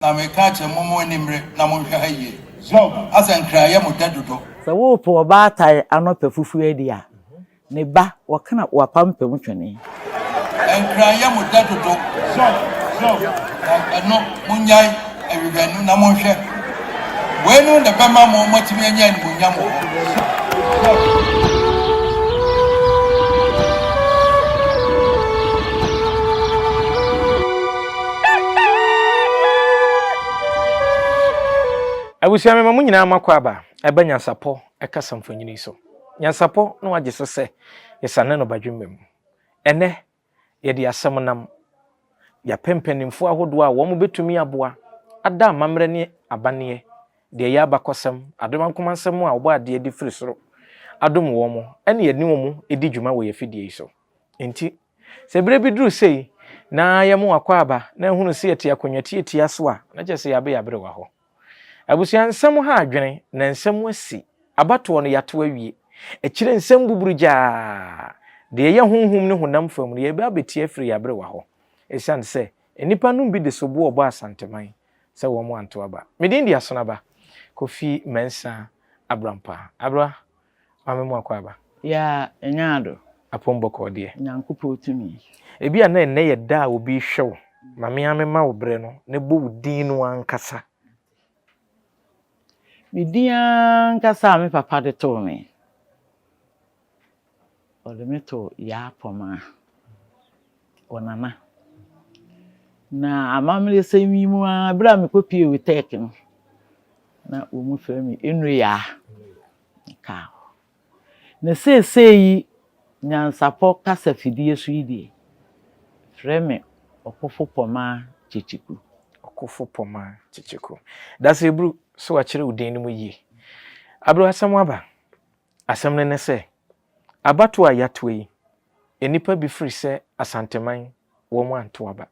na me catch momo nimre na mo hwe haye asan kraye mo dadodo so wo po ba tai anope fufu edi a ne ba wakana wapampem twene en kraye mo dadodo no munyai ewiganu na mo hwe wenu na bema mo matimi anya ni munyam Abusia me mamu nyina makwa aba eba nyansapo ekasa mfanyini so nyansapo no wage sese yesane no badwemmem ene ye de asem nam ya pempenimfo ahodo a wo mo betumi aboa ada amamre ne abane de ya abakosem adom komansem a obo ade di firi soro adom wo mo ene ye ni wo mo edi dwuma wo ye fidie so enti se bre bi duru sei na ye mo akwa aba na ehunu se yete akonwati eti aso a na je se ya be ya bre wa ho abusia nsem ha adwene na nsem wasi abato no yato awie ekire nsem buburu jaa de ye honhom ne honam fam no ye ba beti afiri ya bre wa ho esian se enipa no bi de sobo obo asanteman se wo mo anto aba medin dia so na ba Kofi Mensa Abrampa abra amemo akwa aba ya enyado apombo ko de nyankopo tumi ebi ana enne ye da obi hwew mame amema wo bre no ne bo wudin no ankasa midian kasa me papa de to me odemeto ya poma onana na amamle semi mu abra me kopie we tek no na omu fami enu ya ka na sesei nyansapo kasa fidie so yidie freme okofo poma chichiku okofo poma chichiku that's ebru so akire udin no mu yi abro asem aba asem ne se abato a yato yi enipa bi firi se asanteman wo mo anto aba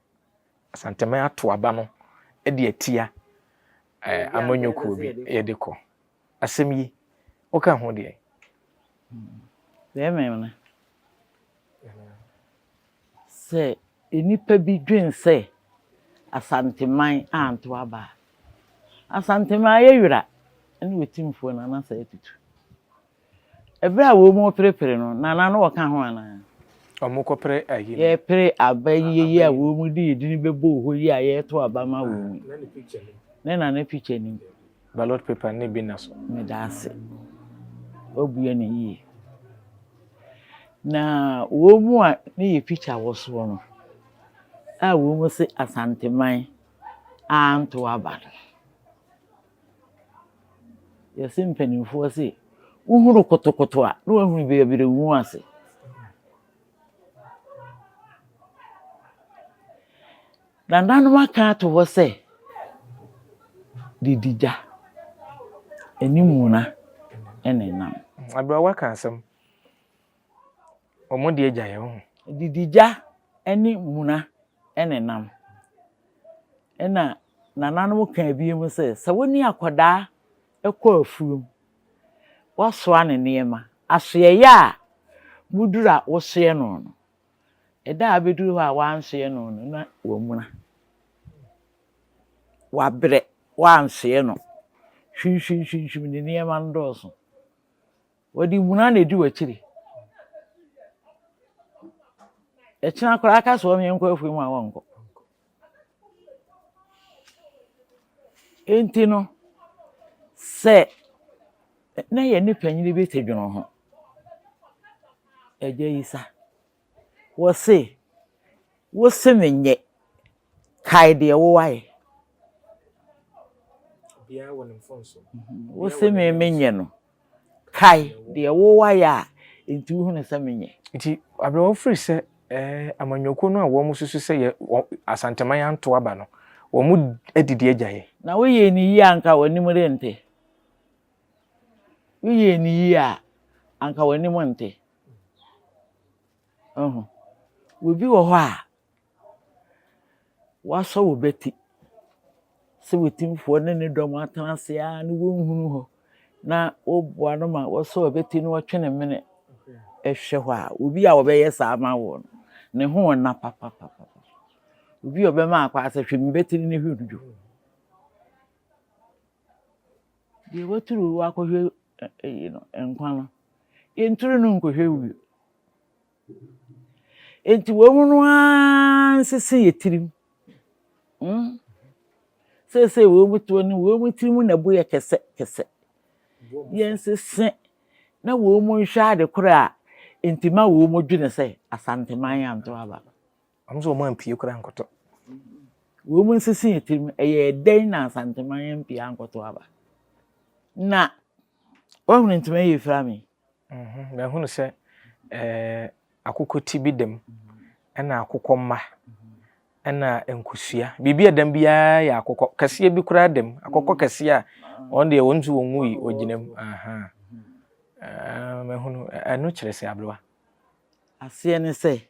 asanteman ato aba no e de atia amanyoko bi ye de ko asem yi o ka ho de na se enipa bi dwen se asanteman anto aba asanteman yewira ene wetimfo na na sa etitu ebra wo mo prepare no na no waka ho ana omukopre ayi ye pre abayiye a wo mu di edini bebo ho yi a ye to abama wo mu na picture ni ballot paper ne bi na so me dase obuye ne yi na wo mu a ne ye picture wo so no a wo mu se asanteman anto aba ye simpenimfo se uhuru kotokoto a no ahuru be bere wu ase dandanu maka to wo se didija enimuna enenam abra waka asem omode ejaye ho didija enimuna enenam ena nananu kan biem se woni akoda ekọ afuom wasoa ne niema asoye ya mudura wosoye no no eda abeduru ha wansoye no no na womuna wabre wansoye no hwihwihwihwi ne niema ndoso wodi muna na edi wakire echina akora aka so me nkọ afuom a wonko enti no se na ye ne panyini bi tedwono ho eje yisa wo se menye kai de wo wae bia woni mfonso wo se menye no kai de wo wae a enti hu ne se menye enti abra wo free se amanyoko no a wo mususu se ye asanteman anto aba no wo mu edidi ejaye na wo ye ni yi anka woni mu rente wiye ni yi a anka woni mu nte wobi wo ho a waso wo beti se wetimfo ne dom atanase a ne wonhunu ho na oboa no ma waso wo beti no twene mene ehwe ho a obi a wo be yesa ma wo ne ho na papa obi obema akwa ase hwe mbeti ne hwe dudu ye woturu akohwe enkwa no yenturu no nkohwe wu enti wo mu no ansisi yetirim se wo mu to ni wo mu tirim na bu ye kese yensese na wo mu nhwa de kora enti ma wo mu dwene se asanteman anto aba amso mo ampie kora nkoto wo mu nsisi yetirim eye den na asanteman ampie ankoto aba na ohun ntima ye fra me me hunu se akoko ti bi dem na akoko mma na enkusua bibia dem bia ya akoko kase bi kura dem akoko kase a on de wonzu wonui oginam me hunu eno kire se abrewa ase ne se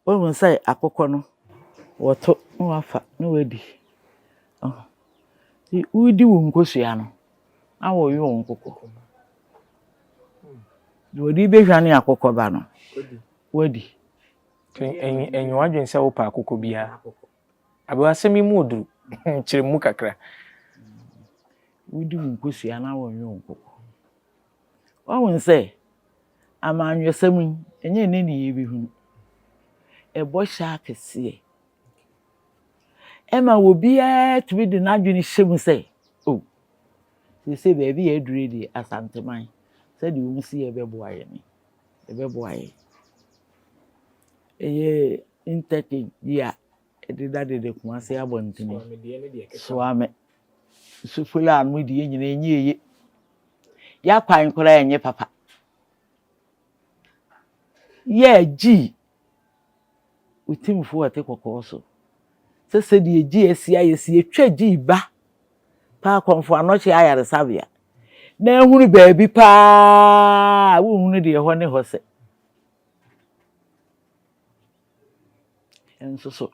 ohun sai akoko no woto no wafa no wadi udi wo nkosua no awo yo nkoko wodi be hwane akoko ba no wadi enyo adwen se wo pa akoko bia abrewa se mi mu oduru kire mu kakra wodi wo nkosua na awo yo nkoko ohun sai amanwesam enye ne ne yebi hunu ebo sha kese ema wo bia tumi de nadwene hyem se o se baby e dure di asanteman se de wo si e bebo aye ni e bebo aye eye intake dia e de dade de kuma se abontini so ame so fula anu di nyina enye ya kwan kora enye papa ye ji utimfo ate kokoso se de ji asia yesi etwa ji ba pa konfo anochi ayare sabia na ehunu baabi pa wo hunu de ho ne ho se enso so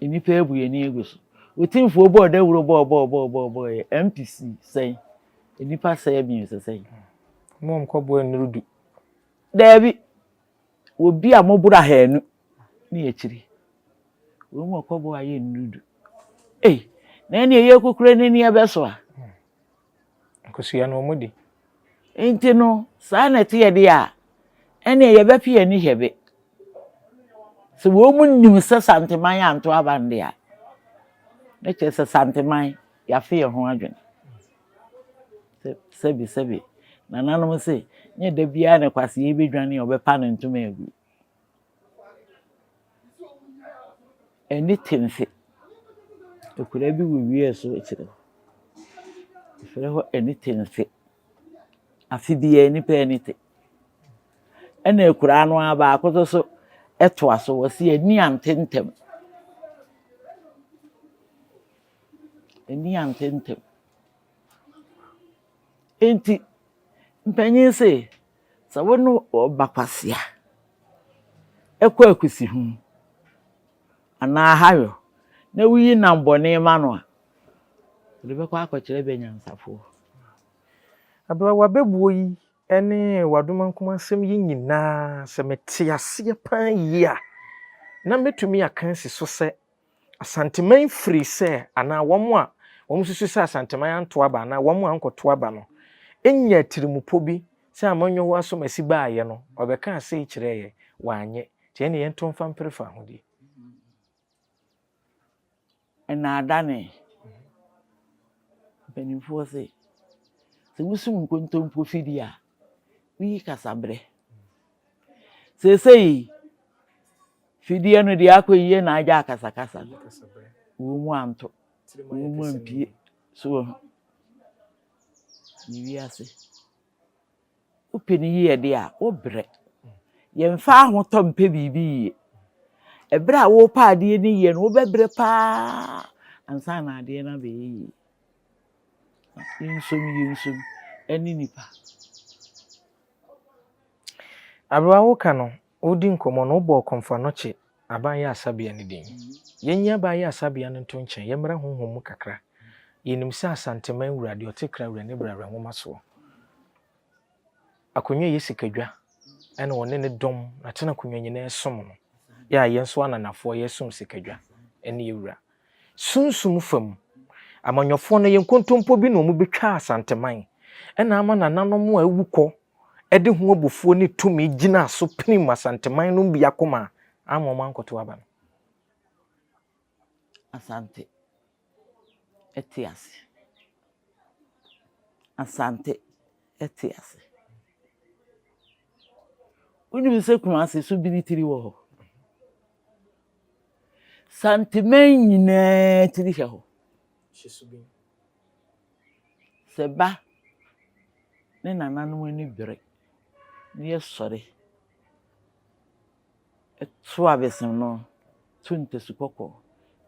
enipa ebu ye ni eguso utimfo bo da wuro bo MPC sei enipa sei bi se sei mom kobo enrudu dabi obi amobura hanu ni echiri wo mu kobo aye enrudu na ene ye kokure ni ebeso a nkosua no omudi enti no saa na te ye de a ene ye bepie ni hebe so wo mu nim se santeman anto abande a ne che se santeman ya fe ye ho adwen sebi na nanom se nye da bia ne kwase ye bedwane obepa no ntoma egu eni tense okura bi wiwie so ekire fere ho eni tense afi bia ni pe eni te ena ekura no aba akoso so eto aso wose eni antentem enti mpanyin se sawono obakwasia ekwa akusi hu ana hayo na wuyi nambone ma no a de be kwa akọkire be nyansafo abra wabebuo yi ene wadomankuma asem yi nyina se mete ase pan yi a na metumi akansi so se asanteman free se ana wom susu se asanteman anto aba na wom ankoto aba no enya tirimupo bi se amanyo wo aso masi baaye no obeka ase kireye wanye tie ne yento mfa mprefa hodi ena adane benifo se wusum nkontompo fidi a wi kasabre sei fidi anu de akoyiye na aja akasakasa wo mu anto wo mu ampie so ni wi ase upeni ye de a obre ye mfa ahoto mpe bibi ebre a wo pa ade ni ye no wo bebre pa ansa na ade na be yi yinsom eni nipa abra wo kano odi nkomo no bo konfa noche aban ya asabia ne din yenya ba ya asabia ne to nchen yemra honhom kakra yenim se asanteman wurade otekra wura ne bra nwoma so akonwa yesikadwa ene wone ne dom na tena konwa nyina esom no ya yenso ananafo yesum sikadwa ene yewura sunsum fam amanyɔfoɔ no yɛ nkontompo bi na ɔmo betwa asanteman ɛna ama nananom a ewukɔ ɛde ho abufuo ne tumi gyina so pinim asanteman no bi akoma ama ɔmo ankoto aba no Asante. Etiase. Asante. Etiase. Woni se kuma se so bi ni tiri wo ho. Santeman nyina tiri hwe ho. Seba ne nananom ani bere. Ne yesore. Eto abesem no tuntesu kokko.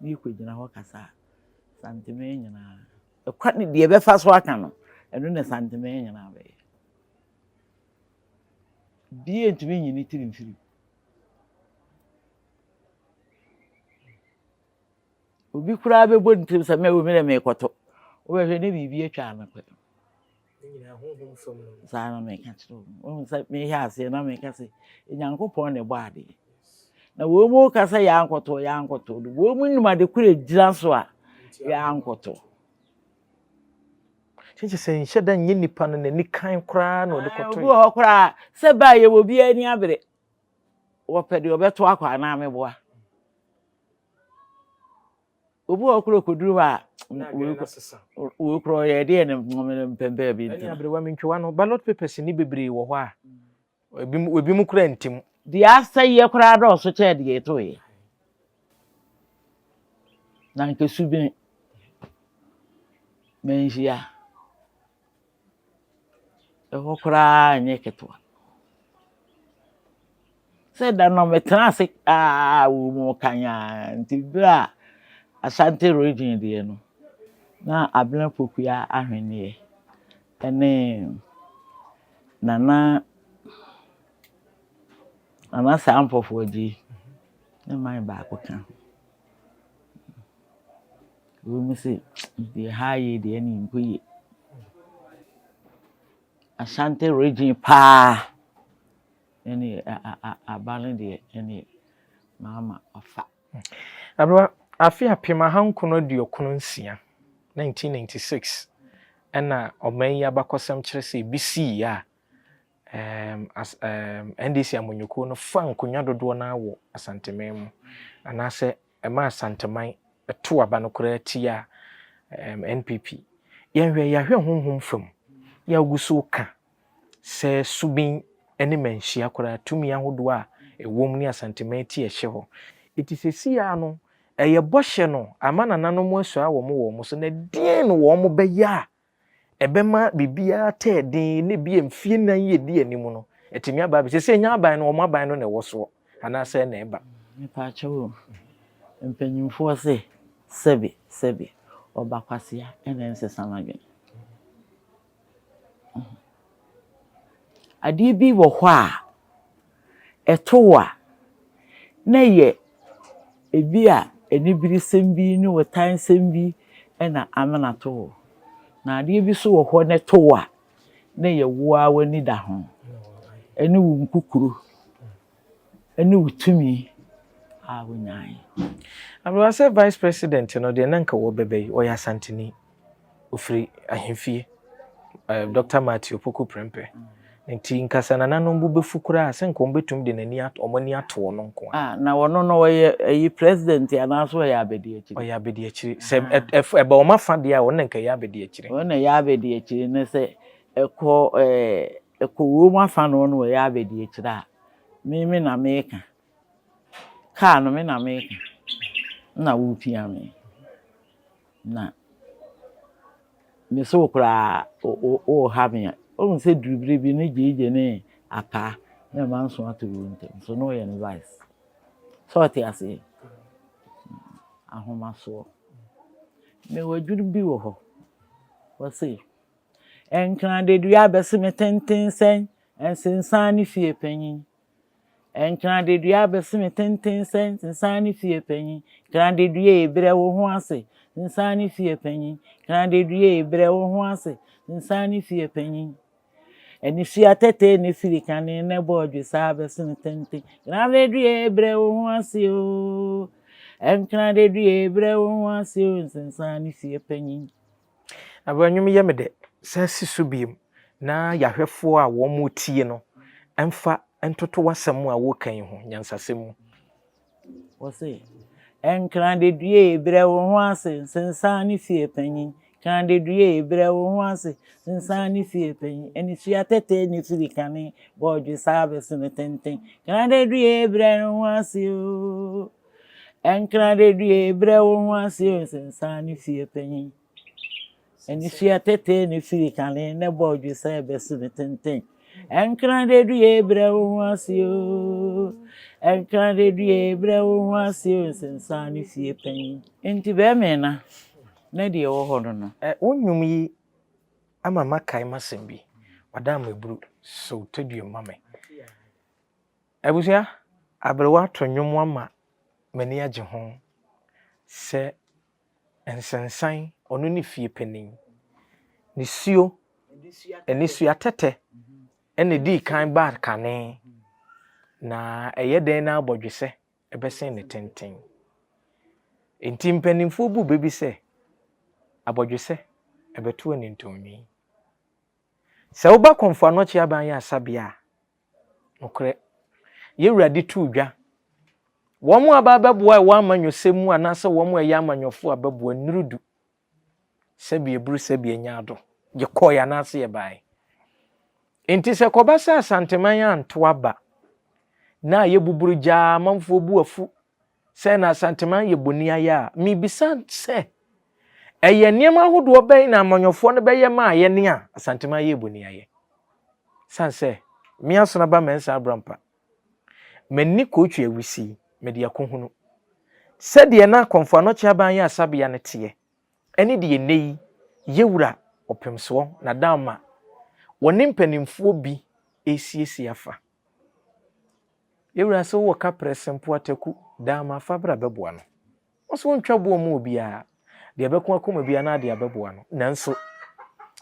Ni kwegyina ho kasa. Santeman nyina. Ekwa ne de be fa so aka no. Eno ne santeman nyina be. Bie ntumi nyini tiri mfiri. Obi kura be bo ntiri se me wo me na me koto. Wo be hwe ne bibi atwa na kwa. nyina honhom fam no Sa na me ka tiro. Wo se me hia ase na me ka se Nyankopon ne bo ade. Na wo mu ka se ya ankoto do. Wo mu numa de kura gira so a ya ankoto. Chinche se nhye da nye nipa no nani kan kra na ode koto. Obi ho kra se ba ye wo bi ani abere. Wo pede obeto akwa na me boa. Obi ho kra koduru ba wo kra ye de ne mpembe bi nti. Ani abere wa mentwa no ballot papers ni bebre wo ho a. Obi mu kra ntim. Di asaye kra do so che de to ye. Na nke subi menjia. Eho kra nye ketwa. Se da no metena se wo mo kanya nti bra Asante region de no. Na abena pokua ahwene ene nana sampofo agi na man ba ko kan. Wo mi se de haye de ani nkoye. Asante region pa ene abalen de ene mama ofa. Abra afi apema hankono aduokono nsia 1996 ena oman yi abakosam kire se bisi ya NDC amonyoko no fa nkonya dodo na wo asanteman mu anase ema asanteman eto aba no kora ti a NPP yenhwe yahwe honhom fam ya guso ka se subin ene manhia kora tumi ahodo a ewom ni asanteman ti ehye ho itisesi ya no eye bohye no ama nananom asua wo mo so na dien no wo mo beya ebema bibia ta den ne bia mfie nan ye di anim no etimi aba be se nya aban no wo aban no na wo so ana se na eba Me pa chawo empanyimfo se sebe obakwasia ene nsesa madwen ade bi wo hɔ a etowa na ye ebi a enibiri sembi ni wotan sembi ena amana to na ade bi so wo hɔ ne towa na ye woa wani da ho eni wu nkukuru eni wutumi a wonyan Abra say vice president no de nanka wo bebe o ya santini ofri ahemfie Dr. Matthew Poku Prempe nti nkasa na nanom bu befukura asenko mbetum de nani omani ato no nko na wono no we president ya na so ya abedi akiri o ya abedi akiri se eba o mafa de a won nanka ya abedi akiri won ya abedi akiri ne se eko wo mafa no no ya abedi akiri a me na meka ka no me na meka na wo pia me na me so kura o ha me o se durubire bi ne jeje ne aka na manso aturu ntem so no ye advice so te ase ahoma so me waduru bi wo ho wo se enkran de dua beseme tenten sen ensensan ne fie panyin enkran de dua beseme tenten sen ensensan ne fie panyin kran de dua ebre wo ho ase ensensan ne fie panyin kran de dua ebre wo ho ase ensensan ne fie panyin eni fia tete ne firi kane ne bodwe sa beseme tenten kran de dua ebre wo ho ase o enkra de due bre wo ase nsensan ni fie panyin Abanyum ye me de sa siso biem na yahwefo a wo mo tie no emfa entoto wasem a wo kan ho nyansasem wo se enkra de due bre wo ase nsensan ni fie panyin kan de due bre wo ase nsensan ni fie panyin eni sua tete ni firi kane boju service ne tenten kan de due bre wo ase o enkra de due bre wo ase nsensan ni fie panyin eni sua tete ni firi kane ne boju service ne tenten enkra de due bre wo ase o enkra de due bre wo ase nsensan ni fie panyin enti be me na de wo ho no wonnwum yi ama makai masem bi wada mabru so tadua mame abusia abrewa to nwom ama mani age ho se ensensan ono ne fie panin ne suo eni sua tete ene di kan bar kane na eyeden na abodwese ebesen ne tenten enti mpanimfo bu bebi se abodwese ebeto ani ntonwi se oba konfo anochi aban ya asabia nokre yewurade tu dwa womu ababeboa wa amanyosemu anase womu eya amanyofo abeboa nirudu sebi ebru sebi enyado je koya nase ye bai enti se kobasa asanteman ya nto aba na ye buburu ja manfo bu afu se na asanteman ye bonia ya mi bisa se eye niam ahodo ben na amanyofo no beye ma ye ne a asanteman ye bonia ye sanse mi asona ba mensa abrampa menni kochu ewisi mede akohunu sede na konfo anochi aban ya asabia ne tie ene de nei yewura opemso na dama woni mpanimfo bi esiesi afa yewura so wo ka presempo ataku dama fabra beboa no oso ntwa bo mu obia de abeko akoma bia na de abeboa no nanso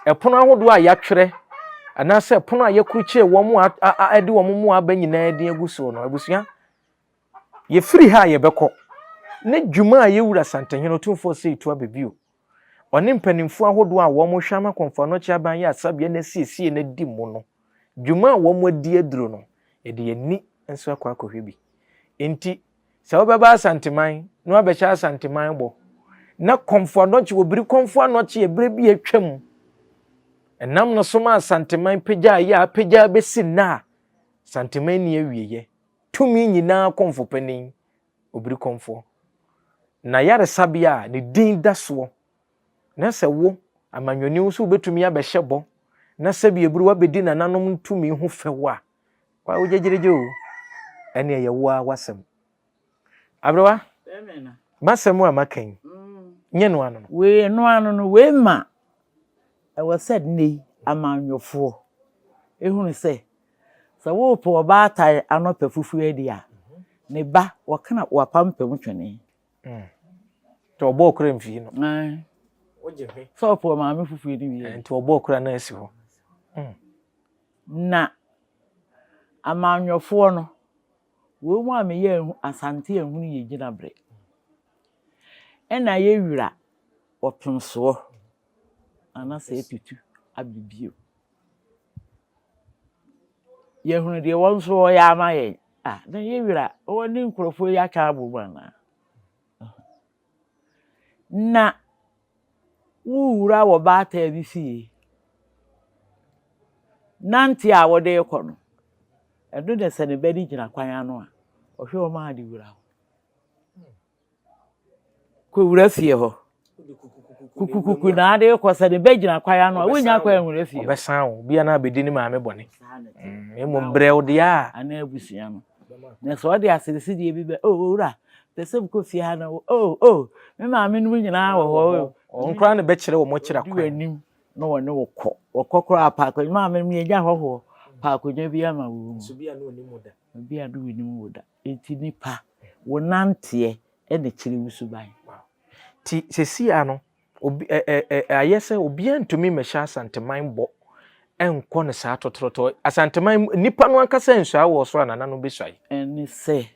epono ahodo a yatwere anase epono a yakuruche wo mu ade wo mu aba nyina de aguso no abusua ye free ha ye beko ne dwuma a yewura santanhene otumfo sei to abebio oni mpanimfo ahodo a wo mo hwama konfo no chi aban ya asabia na siesie na di mu no dwuma a wo mo di aduro no ye de ni enso akwa akohwe enti se obeba asanteman no abecha asanteman bo na konfo no chi obiri konfo no chi ebre bi atwam enam no soma asanteman pegya ya pegya besi na santeman ni awieye tumi nyina konfo panin obiri konfo na yare sabia ne din daso na se wo amanyoni wo so betumi abehye na sabi eburu wa bedi na nanom ntumi ho fewa kwa wo jejereje o ene ye wo awasem abrewa masemu amakan nye no ano we no ano no we ma e was said nei amanyofo ehunu se wo po ba tai anopa fufu edi a ne ba wakana wapampem twene to obo okra mfi no oje hwe so po maame fufu edi wi enti obo okra na asi ho na amanyofo no wo mu ameye asante ehunu ye gina bre ena ye wura opemso ana se etutu abibio ye hunu de wonso ya amaye na ye wura woni nkrofo ya ka abubuana na wura wo ba ta bi fie nanti a wo de kono edo de se ne bedi gina kwan ano a ohwe o ma de wura ko wura fie ho kukukuku na ade ko se ne be gina kwan ano a wonya kwan wura fie obesan wo bia na abedi ni maame bone emo brew de a ana abusia no na so de asirisi de bi be wura pesem ko fie ha na me maame no nyina wo ho onkra ne be kire wo mo kira kwa anim no wone wokokro apa ko maame me nya ho pa ko nya bi ama wo so bia no oni muda bia do ni muda enti nipa wo nante e de kire wusu ban ti sesi ano obi ayese obi antumi mesha asanteman bo enko ne sa totroto asanteman nipa no ankasa nsua wo so anana no besai eni se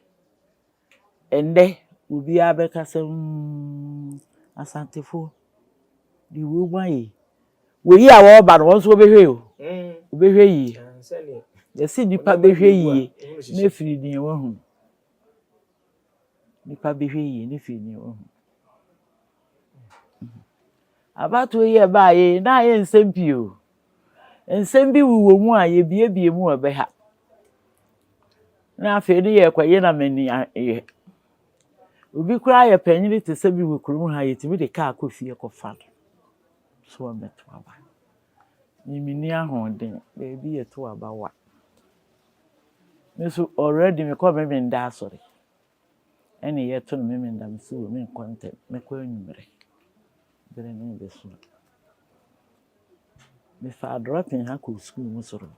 ende obi abɛkasa asantefo di wo mai we yi a wo ba no so obehwe o obehwe yi yesi nipa behwe yi na firi ni wo hu nipa behwe yi na firi ni wo hu abato yi ba yi na ye nsem pio nsem bi wuwo mu a ye biebie mu obeha na afi ni ye kwaye na mani obi kura ye panyini te se bi wo kurum ha yetimi de ka akofie kofa so meto aba ni mini ahondin baby yeto aba wa meso already me ko me nda asori ene yeto no me nda me so me content me ko anwumere bere ne be so me fa dropping ha ko school mu soro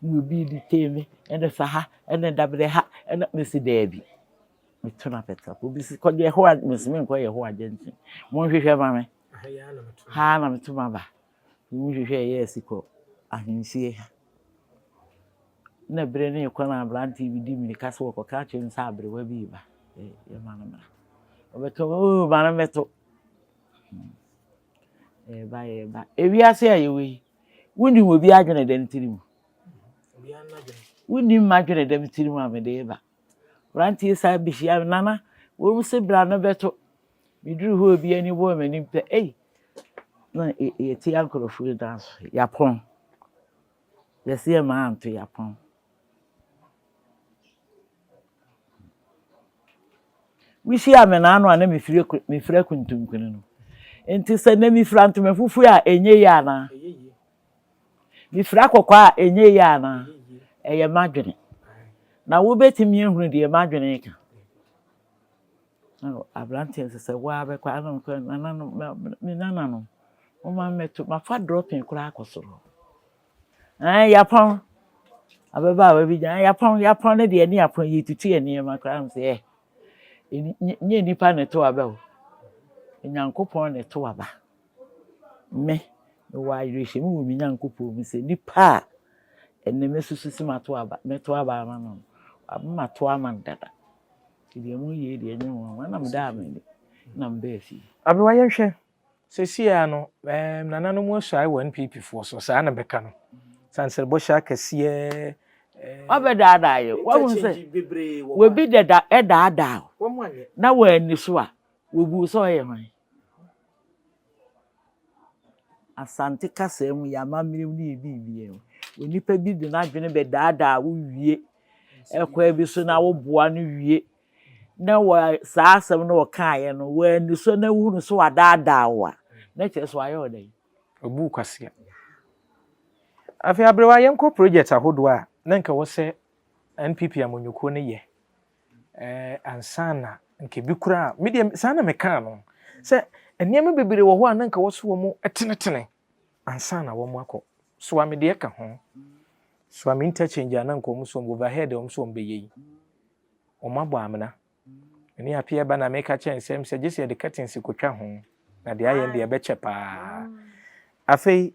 ni obi di teme ene fa ha ene dabre ha ene me si dabi me tuna peta obi si ko je ho a me si me ko ye ho agenti mo hwehwe ma me ha na me tuma ba mo hwehwe ye siko ahensie na bere ne ko na branti bi di mi ka so ko ka che nsa abere wa bi ba ye ma na obeto o ba na meto ba ewi ase aye we wuni wo bi adwene den tirim obi an adwene wuni ma dwene den tirim a me de ba branti sa bi hia nana wo mu se bra no beto miduru ho obi ani bo mani pe na ti ankrofo dance yapon yesi e ma anto yapon wishi amena anu ana me fire kuntumkunu no enti se na mi fra nto mefufu a enye ya na mi fra kokwa a enye ya na eye madwene na wo betimi ehunu de madwene ka no abranti se wa be kwa anu ko nana no o ma meto ma fa dropping kura akosoro yapon abeba wa bi jan yapon ne de ani yapon yitutu eni ma kra am se nye nipa ne to aba o nyankopon ne to aba me wa irehye mu mi nyankopon mi se nipa enne mesusu si ma to aba me to aba ma no abma to amandada de mu ye de enye ho na mda amene na mba afi abewa yenhwe sesia no nananom asai wa NPP fo so saa na beka no sansel bo sha kase obedada ye wo hu se we bi deda edada na wa ani so a wo bu so ye hwan asante kasa mu ya mamrem ni bibie onipa bi de na dwene be dada wo wie ekwa bi so na wo boa no wie na wa saa asem no kae no wa ani so na wu so wadada wa na che so ayo dai obu kwase afi abrewa yenko project ahodo a na nka wo se NPP amonyuko ne ye ansana nke bi kura media sana meka no se enema bebere wo ho a na nka wo so wo mu etenetene ansana wo mu akọ so wa media ka ho so wa interchange na nka wo mu so overhead wo mu so mbeye o mabo amna eni apia ba na meka chensem se gese de curtains kotwa ho na de aye de be chepa afei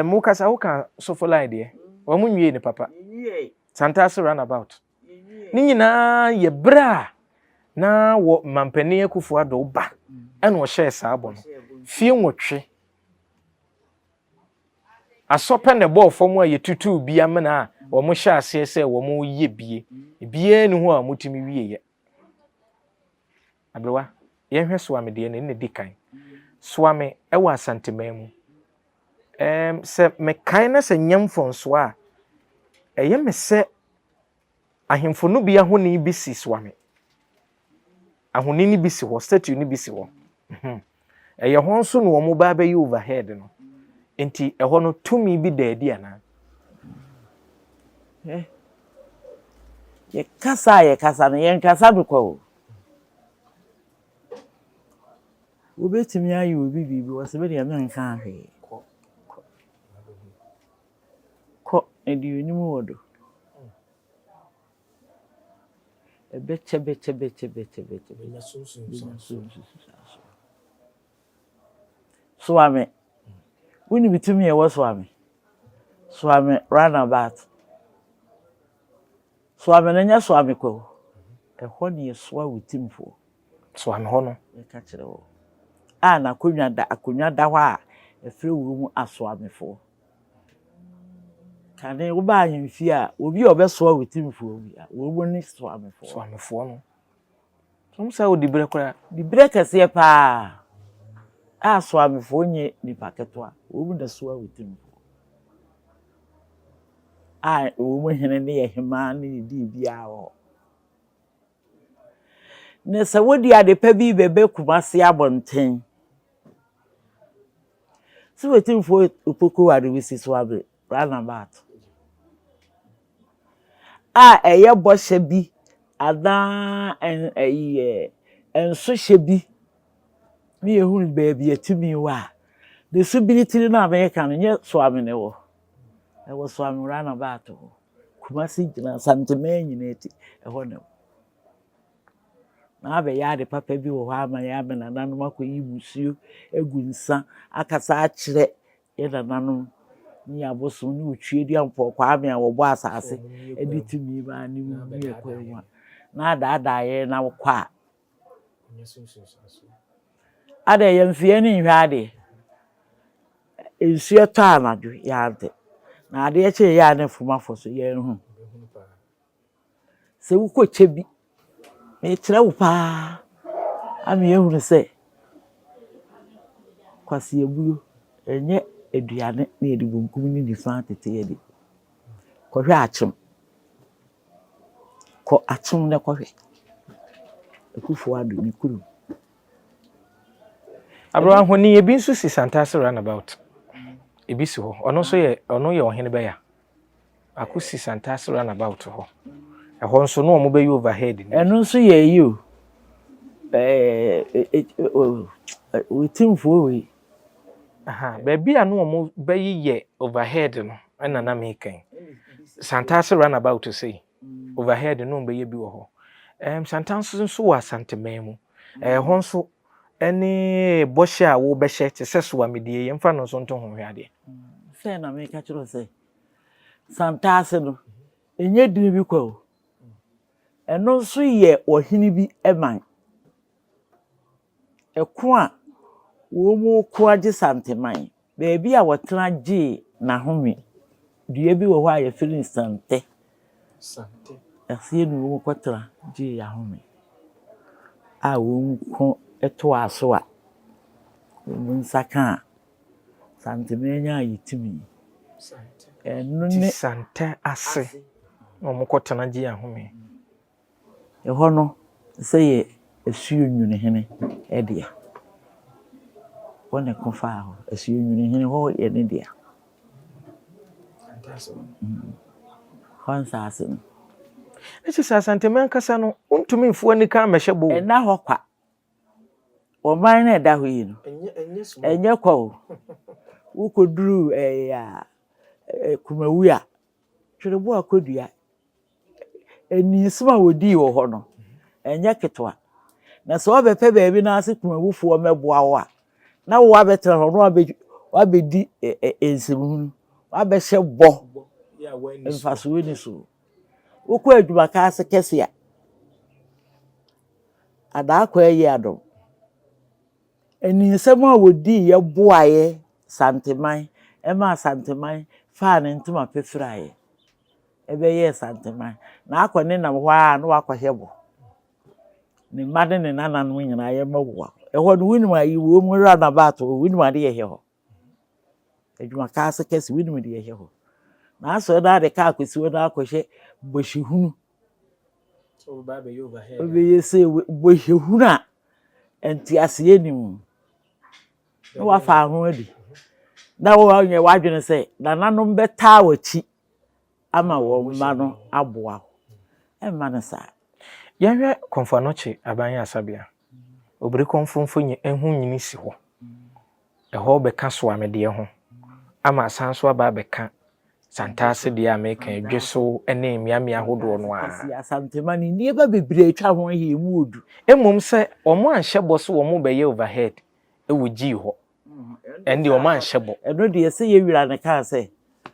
mukasa uka so for line de wo mu nwie ni papa Santas runabout ni nyina ye bra na wo mampani akufo ado ba ene wo hye saabo no fie nwotwe asope ne ball fom a yetutu bia mena wo mo hye ase se wo mo ye bie ni ho a mutimi wie ye abrewa ye hwe so amede ne dikan so ame e wa asantemamu se me kan na se nyamfon so a eye me se ahemfo no bia ho ni bisi so ame ahoni ni bisi ho statue ni bisi ho eye ho nso no mo ba ba yi overhead no enti eho no tumi bi daadi ana ye kasa no ye nkasa bikọ obetimi ayi obi bibi wo se be de me nka ahwe ko edi onimu wodo chebe swami wini bitimi e wo swami runabout swami na nya swami ko ɛhɔ ne yɛsoa wo timfoɔ so am hɔ no yɛka kyerɛ wo a na akonnwa da hɔ a ɛfrɛ wo mu asoamefoɔ kane wo ba ahemfie a obi a ɔbɛsoa wo timfoɔ bi a wo mu ne soamefoɔ so amefoɔ no som sɛ wo dibrɛ koraa dibrɛ kɛseɛ paa a soamefoɔ nye nipa ketewa wo mu na soa wo timfoɔ a wo mu hene ne yɛ hemaa ne di biara wɔ ne sɛ wodi ade pa bi bɛbɛ Kumasi abɔnten sɛ wetimfoɔ opoko ade wisi so abe runabout a ɛyɛ bɔhyɛ bi adaa ɛnso hyɛ bi ne yɛhu baabi atumi wɔ a de so bilitiri na America no nyɛ soame ne wɔ ɛwɔ soame runabout hɔ Kumasi gyina santema nyina ti ɛhɔ ne na abɛyɛ ade papa bi wɔ hɔ ama yɛ ama nananom akɔyi musuo egu nsa akasa akyerɛ yɛ nananom ne abosom ne otwie di ampɔ kwame a wɔbɔ asase ɛde tumi ba ne mu ne ɛkɔ na adaadaa yɛ na wokɔ a ada yɛ mfie ne nhwɛ ade nsuo tɔ anadwo yɛ ade na ade kyɛ yɛ ane foma fo so yɛ hu sɛ wokɔ kyɛ bi me kyerɛ wo paa ame ehunu sɛ kwasi ebuyo enye aduane na yɛde bonkum ne nifa tete yɛde kɔhwɛ akyem kɔ akyem ne kɔhwɛ ekufo ado ne kuru abro ahoni ebi nso si Santase runabout ebi si hɔ ɔno yɛ ɔhene bɛya akosi Santase runabout hɔ ɛhɔ nso no ɔmo bɛyi overhead ni ɛno nso yɛ yi o wetimfoɔ we aha baabi a no ɔmo bɛyi yɛ overhead no ɛna na mekan Santase runabout say overhead no ɔmo bɛyɛ bi wɔ hɔ Santase nso wɔ Asanteman mu ɛhɔ nso ɛne bɔhyɛ a wo bɛhyɛ te sɛ so amedie yɛmfa no nso nto ho hwɛ ade sɛ na meka kyerɛ sɛ Santase no enye dini bi kwa o ɛno nso yɛ ɔhene bi ɛman ɛko a wo mu ko agye Santeman baabi a wɔtena gye n'ahome dua bi wɔ hɔ a yɛfiri Sante ɛseɛ no wo kɔtena gye ahome a wo ko ɛto aso a wo nsa ka Santeman nya yitimi ɛno ne Sante ase na ɔmo kɔtena gye ahome ɛhɔ no sɛ yɛ asuo nwune hene ɛdea wɔne kofa hɔ asuo nwune hene hɔ yɛ ne dea hɔ nsase no ɛkyɛ sɛ Asanteman kasa no wontumi mfuo ani ka mɛhyɛ bo ɛna hɔ kwa ɔman na ɛda hɔ yi no ɛnyɛ kwa o wokɔduru Kumawu a twerɛbo akɔdua eninsem a wodi wɔ hɔ no ɛnyɛ ketwa na sɛ ɔbɛpɛ baabi na ase Kumawufoɔ mɛboa wo a na wo abɛtena hɔ no wabɛdi ensemhunu wabɛhyɛ bɔ mfaso wani so wokɔ adwuma ka ase kɛse a adaakɔ ɛyɛ adom eninsem a wodi yɛ boaeɛ Santeman ɛma Santeman faa ne ntoma pefraeɛ ɛbɛyɛ Santeman na akɔ ne nam hɔ a na wakɔhwɛ bɔ ne mma ne nananom nyinaa yɛ mɛwoa ɛhɔ no winim ayi wo mu runabout winim ade yɛ hɛ hɔ adwuma ka ase kɛse winim de yɛ hɛ hɔ na asɔ na ade ka akosi wo na akɔhwɛ bɔhyehunu so ba bɛ yɛ overhead obɛyɛ sɛ bɔhyehunu a ɛnti aseɛ nim na wafa ho adi na wo nyɛ wadwene sɛ nananom bɛtaa w'akyi ama wo mma no aboa ɛmma no saa yɛhwɛ Komfanoche abanye asabea obere konfomfo nyi ehu nyini si hɔ ɛhɔ bɛka so amedeɛ ho ama asanso aba bɛka Santase de America edwe so ene miamia hodo no a Asanteman ni eba bebre atwa ho hie mu odu emom sɛ ɔmo anhyɛ bɔ so ɔmo bɛyɛ overhead ɛwɔ gi hɔ ɛnde ɔmo anhyɛ bɔ ɛno de yɛsɛ yɛwira ne ka sɛ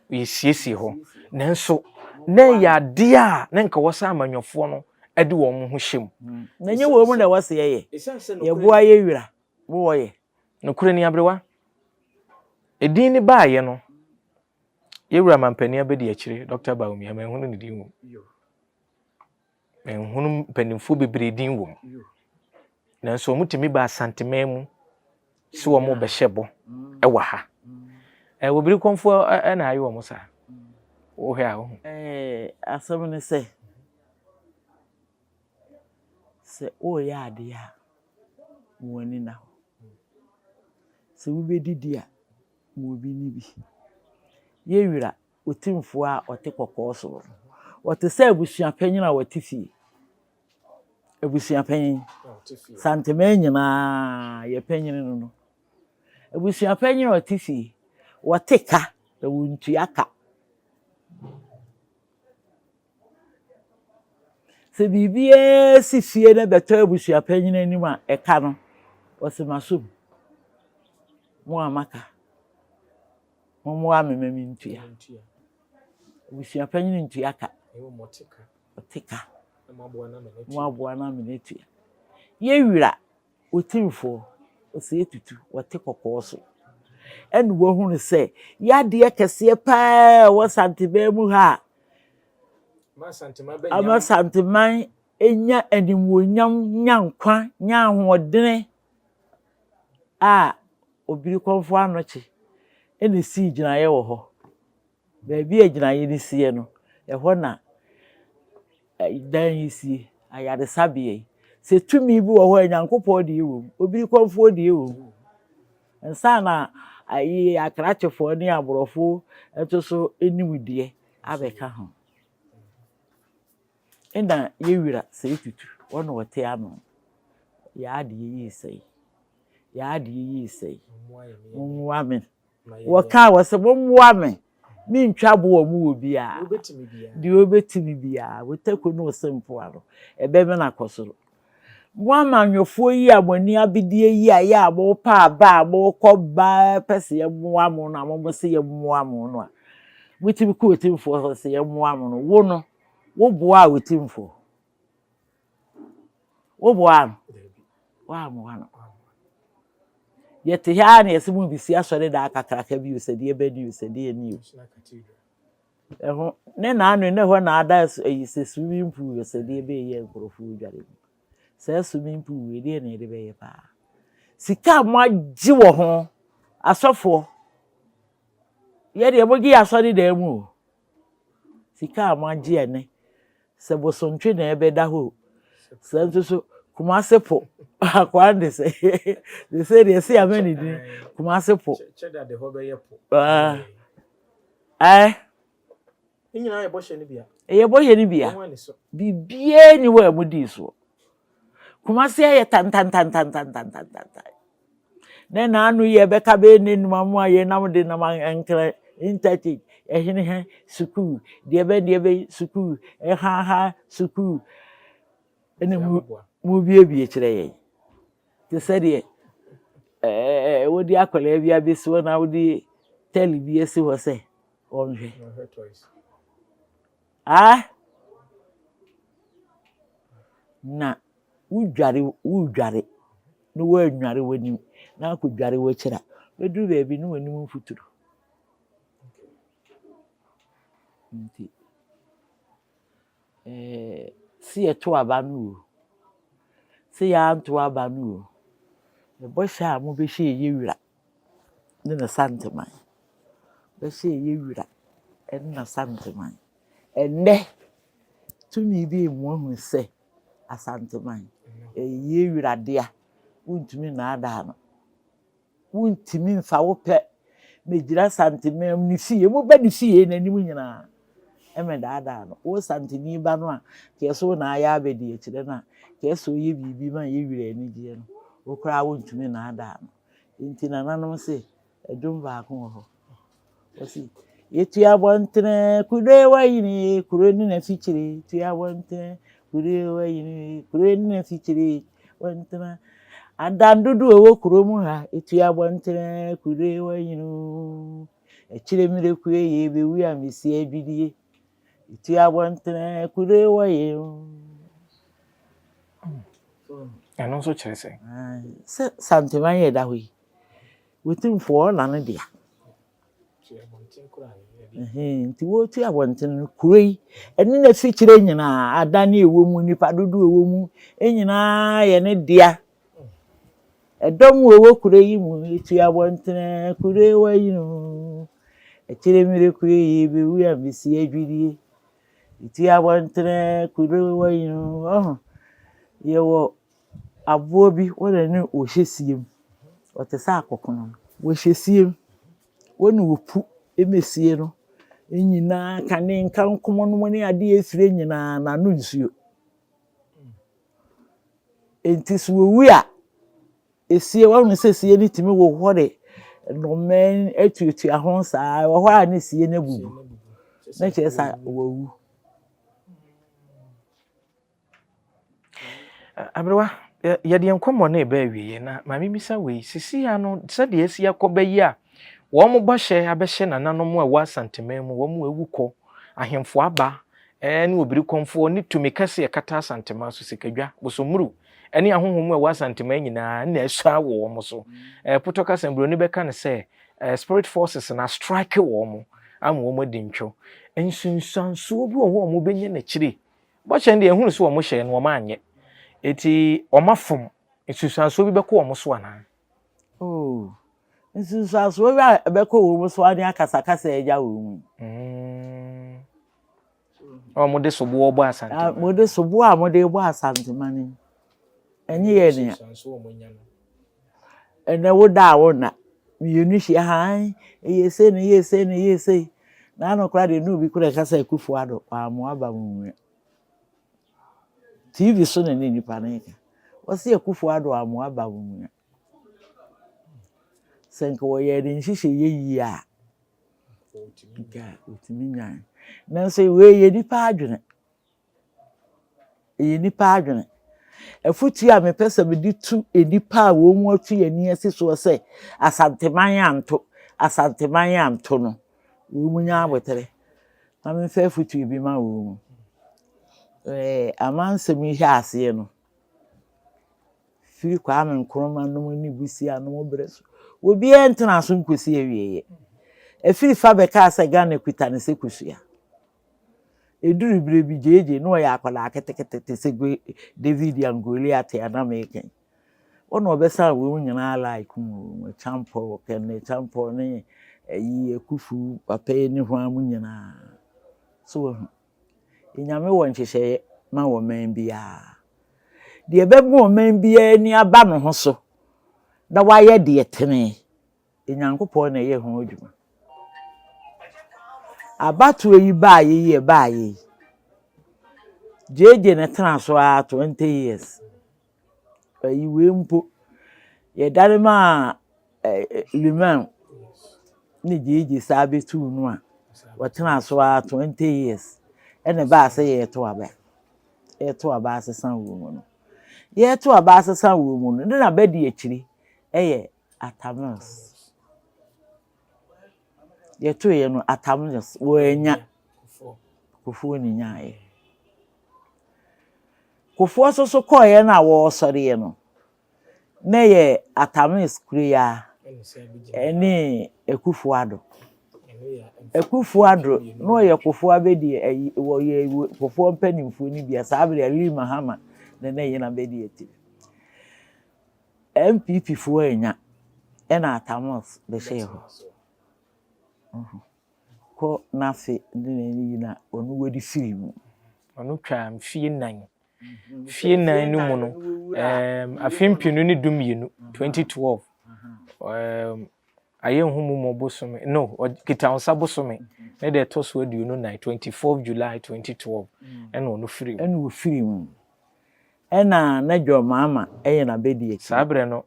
yɛsiesie hɔ nanso na yɛ ade a na nka wɔsa amanyɔfoɔ no ɛde wɔn ho hyɛm na nye wo mu na wɔse yɛ ye boa ye wira wo ye nokure ni abrewa edin ni baayɛ no yewura mampani abedi akyire Dr. Baumi amanhunu ne din wom menhunu panimfo bebre din wom na so mutimi ba santeman mu si wo mo bɛhyɛbɔ ɛwɔ ha wobiri konfo na ayi wo mo sa wo hɛ a wo asɛm ne sɛ o ya ade a mo ni na ho sɛ wo bedidi a mo bi ni bi ye wira otimfo a ɔte kokɔ so ɔte sɛ abusua panyin a wɔte fie abusua panyin santeman nyina ye panyin no abusua panyin a ɔte fie wɔte ka na wontua ka sɛ bibie si fie na bɛtɔ abusua panyin anim a ɛka no ɔsemasom mo amaka mo amememi ntua abusua panyin ntua ka ɔteka mo aboa na menetua ye wira otimfo ɔsɛ etutu wɔte kokɔ so ɛne wo hu sɛ yade kɛseɛ paa wɔ santeman mu ha ama santeman enya animuonyam nyankwa nyahodene a obiri konfo anoche ene si gyinaye wɔ hɔ baabi a gyinaye ne sie no ɛhɔ na dan yisie ayade sabie se tumi bi wɔ hɔ nyankopɔ de ewom obiri konfo de ewom ensa na ayi akrachefo ne aborɔfo ɛto so enimudie abɛka ho enda ye wira sɛ tutu ɔno wɔte ano ya de yi sɛ ya de yi sɛ mwa me wɔka wɔsɛ mwa me mentwa bo mu obi a de obetimi bia wotako no sempo aro ebe me na kosoro mo amanyofo yi amoni abidie yi a ya mo pa ba mo kɔ ba pese ye mo amo na mo se ye mo amo no a wotimi ko otimfo se ye mo amo no wo no wo boa otimfo wo boa wa mo wa no yete ha na yesi mu bisi asɔre da akakraka bi usedi ebe di usedi eni ɛho ne na anu ne hɔ na ada yi se swimming pool usedi ebe ye nkrofo dware sɛ swimming pool we de na ede be ye pa sika mo agye wɔ ho asɔfo ye de mo gi asɔre da mu sika mo agye ene sɛ bosontwe na ebe da ho sɛ nso so kumasepo akwande sɛ they say they see ameni din kumasepo cheda de ho be ye po nyina ye bo hye ne bia bibie ni wa mudi so kumase ye tan na anu ye be ka be ni numa mu aye nam de nam enkre intati ehine he sukuu de be sukuu ha sukuu ene mu bie kire ye te said ye wodi akola bia bi so na wodi tell bi esi ho se onhwe na udware no wa nware wani na ko dware wo kira wedu be bi no wani mu futuro nti si eto abanu si ya nto abanu e bo sha mo be hye ye wira ne na santeman be hye ye wira en na santeman enne tumi bi mo hu se asanteman ye wira dia wontumi na ada no wontumi mfa wo pɛ mejira santeman ni fie mo ba ni fie na nim nyina eme da no wo santeni ba no a keso na aya abedi ekire na keso ye bibi ma ye wira ani die no wo kra wontumi na ada no enti na nanom se edum ba ko ho osi yetu abontre kude wayini kuroni na fichire tu abontre kude wayini kuroni na fichire wontra adandudu owo kuromu ha etu abontre kude wayini ekire mire ku ye be wi amisi abidie etu abontre kude wayini ɛno nso kyerɛ sɛ sɛ santeman yɛ da hɔ yi wotimfoɔ na no dea nti wotu abɔnten no kuro yi ɛne na fi kyerɛ nyinaa ada ne ɛwɔ mu nipa dodo ɛwɔ mu nyinaa yɛ ne dea ɛdɔm wɔ kuro yi mu etu abɔnten kuro yi wɔ yi no ɛkyerɛ mmiri kuro yi bɛwu a mbesi adwidie etu abɔnten kuro yi wɔ yi no yɛwɔ aboɔ bi wɔde ne wɔhyɛ siem wɔte sɛ akɔkono wɔhyɛ siem wɔne wɔpu emesie no nyinaa kane nka nkɔmɔ no ne ade efire nyinaa na no nsuo enti so wɔwu a esie wɔn sɛ sie ne timi wɔ hɔ de nnɔmɛn atuatua ho saa wɔ hɔ a ne sie ne bubu na kyerɛ sɛ wɔwu abrewa yɛde nkɔmmɔ na ɛbɛ awie na maame bisa wei sisi ya no sɛdeɛ esi akɔbɛ yi a wɔn mo bɔhyɛ abɛhyɛ nananom a ɛwɔ asanteman mu wɔn mo ewu kɔ ahemfo aba ne obiri kɔmfoɔ ne tumi kɛse ɛkata asanteman so sikadwa bosomuru ɛne ahohom a ɛwɔ asanteman nyinaa na ɛsua wɔ wɔn so poto kasa mbroni bɛka ne sɛ spirit forces na strike wɔn mo ama wɔn di ntwo nsunsuansoɔ bi wɔ hɔ a wɔn bɛnyɛ n'akyire bɔhyɛ no deɛ ehunu so wɔn hyɛ no wɔn anyɛ eti wɔn afom nsunsuansoɔ bi bɛkɔ wɔn so ana nsunsuansoɔ bi a ɛbɛkɔ wɔn so ane akasakasa agya wɔn mu mo de sobo bɔ asante mo de sobo a mo de bɔ asanteman ni ɛnyɛ yɛ ne ɛnɛ wo da wo na mienu hyia han yɛsɛ na no kora de no bi kora kasa Akufo Addo amo aba mu TV so na nipa na yɛ wɔse Akufo Addo amo aba mu senka wo yɛ de nhyehyɛ yɛyi a ga otimi nyan nanso we yɛ nipa adwene efutu a me pese me di tu enipa a wo mu atu yani ase so se asanteman anto no wo mu nya abotere na me fa futu bi ma wo mu amanse mi hia ase no firi kwa me nkroma no mu ni busi ano breso obi entena so nkosi awieye efiri fa beka ase Ghana kuta ne se kusua eduru bire bi jeje no ya akwala ketekete se David and Goliath ya na meken ono obesa we nyina like mu champo ne yi Akufu papa ni ho amu nyina so enyame wo nhyehyɛ ma wo man bia de bebu wo man bia ni aba no ho so da waye de tene enyankopɔ na ye ho adwuma abatu yi baaye jeje ne tena so a 20 years ayi we mpo ye dare ma liman ni jeje sabe tu no a watena so a 20 years ene ba se ye to aba asesan wo mu no ye to aba asesan wo mu no na ba di akiri eye Atamus ye to ye no Atamus wo enya Kufuo ni nyae Kufuo so koye na wo sori ye no na ye Atamus kuria ene Akufo Addo no ye Kufuo abedi wo ye Kufuo mpanimfo ni bia sabre Ali Mahama na ye na bedi eti MPP fo enya ena Atamus be sheho ko nafe ndine na onu wodi film onu twa mfie nan no mu no afempinu ni dumienu 2012 aye humu mo bosome no kita onsa bosome na de to so aduonu 24 July 2012 ena onu film ena na Jomama eye na bedi akiri sabre no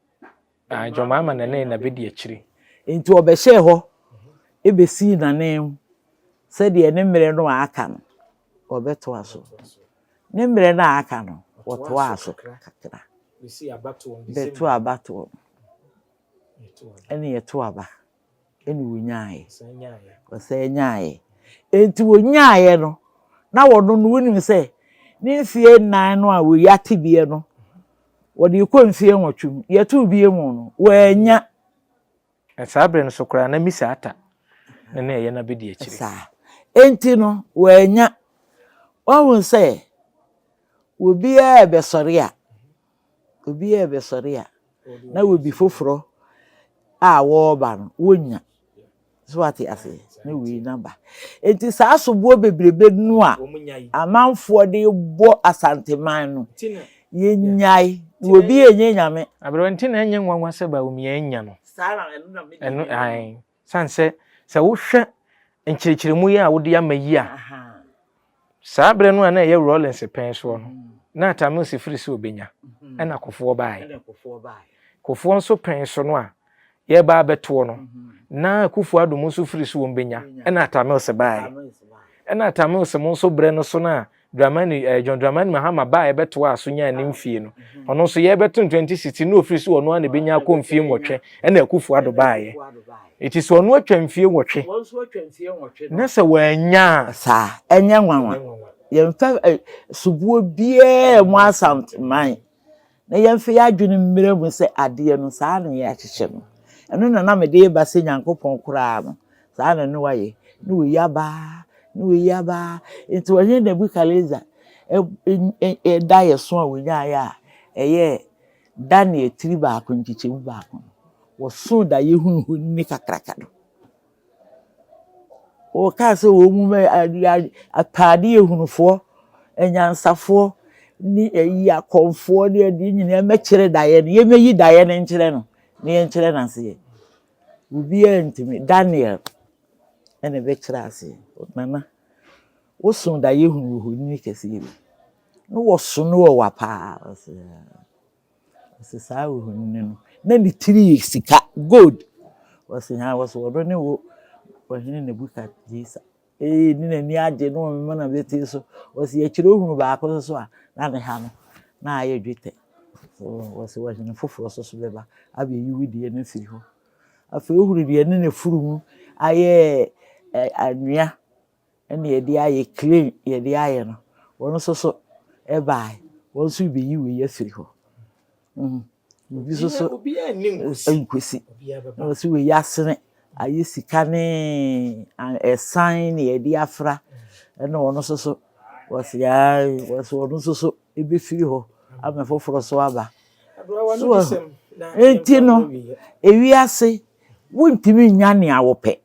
Jomama na bedi akiri enti obehye ho ebesi na nem se de ne mmere no aka no obeto aso ne mmere na aka no woto aso kakra besi abato beto abato ene yeto aba ene wonyae nyae enti wonyae no na wono no wonim se ne fie nan no a wo yate bie no wɔde kɔ mfie nwɔtwem yɛto bie mu no wɔanya saa bre no so kora na misa ata na na ye na be di akiri saa enti no wɔanya wɔn sɛ obi a bɛsɔre a na obi foforo a wɔba no wonya so ate ase na wi namba enti saa sobo bebrebe no a amanfo de bɔ asanteman no yenyai obi enye nyame abro nti na enye nwanwa se ba omi enya no saa na eno ai sanse se wo hwɛ nkyirikyirimu yi a wo de amayi a saa bre no na ye Rollins pen so no na atame se firi se obenya na kofo bae kofo nso pen so no a ye ba beto no na kufu adom nso firi se wombenya na atame se bae na atame se mo nso bre no so na Dramani John Dramani Mahama ba ebeto aso nya ne mfie no ono so ye beto 2016 no ofiri se ono a ne benya akɔ mfie nwɔtwe na akufu ado bae it is ono atwa mfie nwɔtwe na se wanya saa enye nwanwa yemfa subuo bie mu asanteman na yemfa yadwene mmere mu se ade no saa na ye akyekye no eno na me de ba se Nyankopɔn koraa no saa na no waye no yaba into when the book kaleza da yeso a wonya ya eye Daniel 3 baako nkikyemu baako wo so da yehunu ni kakraka do o ka se wo mu apade ehunufo enyansafo ni eyi akonfo ni adi nyina mekire daye no yemeyi daye no nkire no ne nkire na se obi antimi Daniel ene bekira ase nana wo so da yehunu ni kese yi no wo so no wa pa ase saa wo hunu no na ni 3 sika gold wasi ha wasi wo ne wo wahine ne buka jisa ni na ni age no me na beti so wasi ya kire hunu ba ko so a na ne ha no na aye dwete so wasi wahine foforo so beba abe yi widi ne firi ho afa ohuru de ne furu mu aye anua ene ye de aye clean ye de aye no wono so e bai won so be yi we ya firi ho obi so obi anim enkwesi no so we ya sene aye sika ne esan ne ye de afra ene wono so wasi wono so e be firi ho amefoforo so aba so enti no ewi ase wontimi nya ne awope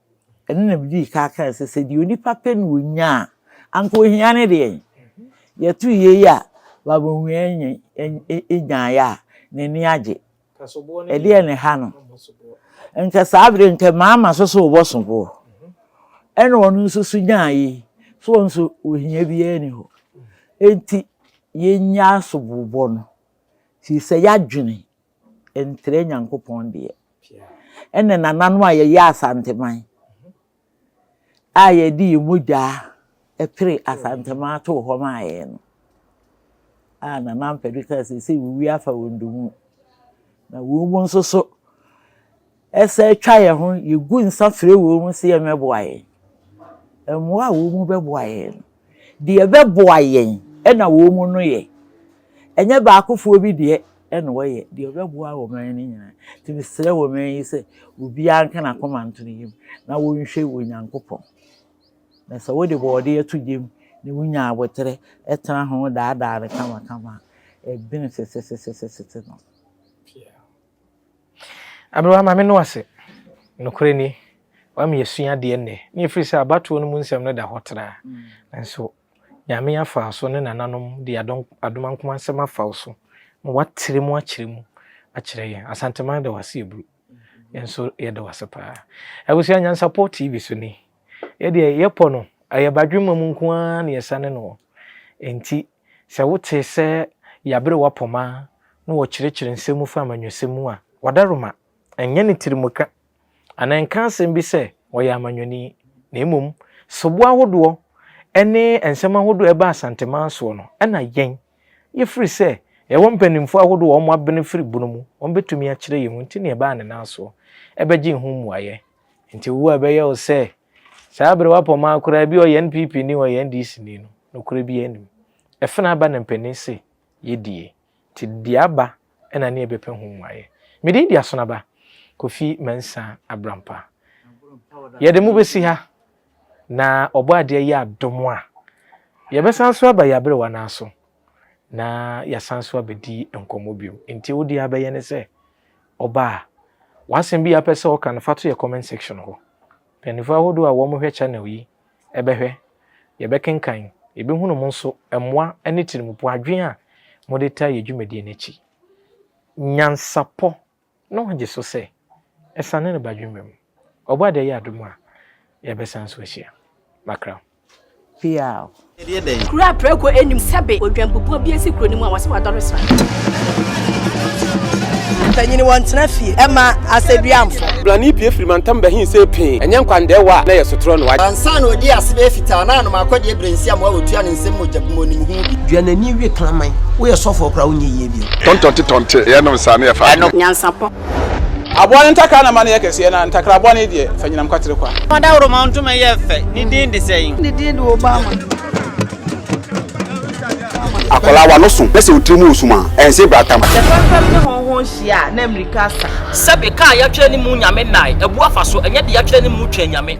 ene na bi ka se di onipa pe no nya anko hia ne de ye tu ye ya ba bo hu enye enya ya ne ni age e de ne ha no enka sabre nke mama so wo bosobo ene onu nso nya yi so nso ohia bi eni ho enti ye nya sobobo no si se ya dwene entre Nyankopɔn de ene nananu a ye asanteman a ye di muja e pre asantema to ho ma ye no a nanam pedika se wi afa wondumu na wo mu nso so ese twa ye ho ye gu nsa fre wo mu se ye meboa ye emo a wo mu beboa ye de ye beboa ye e na wo mu no ye enye ba akofo bi de ene wo ye de beboa wo man ni nyina ti misre wo man yi se obi anka na komanto ni yim na wo nhwe wo Nyankopɔn na so wo de bode etu jem ni wunya abotere etena ho daada re kama e bin se no abro ma me no ase no kure ni wa me yesua de ne ni firi se abato no mu nsem no da hotra nso nyame afa so ne nananom de adom ankoma nsem afa so mo watere mu akire yen asanteman da wase ebru enso ye da wase pa abusia nyan support TV so ni ye de yepo no ayabadwuma mu nko a na yesane no enti se wote se yabre wapoma no wo kirekire nsemu fa amanwesemu a wadaroma enye ne tirimuka ananka asem bi se wo ya amanwani na emom sobo ahodo ene ensem ahodo eba asanteman so no na yen ye free se ye wo mpanimfo ahodo wo mo abene free bunu mu wo betumi a kire ye mu nti ne eba ne naso ebeji hu muaye nti wo ebeye o se sabre wapoma akura bi o NPP ni o NDC ni no kura bi enim efena aba na mpani se yedie ti diaba ena ne ebepe ho waye mede di asonaba Kofi Mensa Abrampa yede mu besi ha na obo ade ya adomo a ye besan so aba ya bere wana so na ya sanso abedi enkomo biom enti wodi abaye ne se oba wasem bi apese o kan fa to ye comment section ho penifo ahodo a wo mo hwe channel yi ebehwe ye bekenkan ebe hunu mo nso emwa ene tirimupo adwen a mode ta ye dwumadi n'echi nyansapo no hanje so se esane ne badwumem obo ade ya adomo a ye besan so hia makra pia kura preko enim sebe odwampopo bi esi kuro ni mu a wase wadoresa tanyini wantena fie ema aseduamfo blani pie frimantam bahin se pin enye nkwande wa na yesotro no wa ansa na odi asebe fita na no makodi ebrensi am wa otua ne nsem mojabmo nim hu bi duanani wie klaman wo ye sofo kra wo nye yie bi tontonte ye no sane ye fa nyansapo abone ntaka na mane yekese na ntakra abone die fanyinam kwatere kwa Mada woro ma ntoma ye fe ni din de sey ni din de Obama akola wa no so pese utrimu usuma ense bratam fam ne honhon hia na America sa sebe ka ya twa ni mu nyame nai ebu afa so enye de ya twa ni mu twa nyame